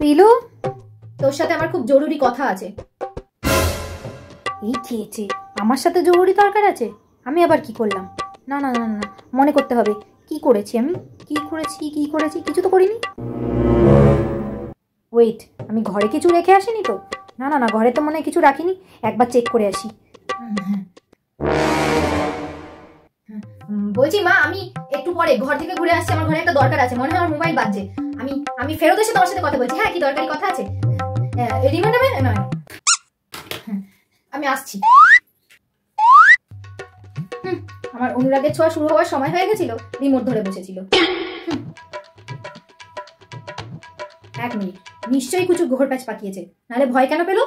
পিলু, তোর সাথে আমার খুব জরুরি কথা আছে। এই খেয়েছে, আমার সাথে জরুরি দরকার আছে? আমি আবার কি করলাম? না না না না, মনে করতে হবে কি করেছি আমি, কি করেছি, কিছু তো করিনি। ওয়েট, আমি ঘরে কিছু রেখে আসিনি তো? না না না, ঘরে তো মনে হয় কিছু রাখিনি, একবার চেক করে আসি। বলছি মা, আমি একটু পরে ঘর থেকে ঘুরে আসছি, আমার ঘরে একটা দরকার আছে, মনে হয় আমার মোবাইল বাজছে। আমি ফেরত এসে তোমার সাথে কথা বলছি। হ্যাঁ, কি দরকারি কথা আছে? রিমোট নেবে? নয়, আমি আসছি। আমার অনুরাগের ছোঁয়া শুরু হওয়ার সময় হয়ে গেছিল, রিমোট ধরে বসেছিল। এক মিনিট, নিশ্চয়ই কিছু ঘোর প্যাচ পাকিয়েছে, নাহলে ভয় কেন পেলো?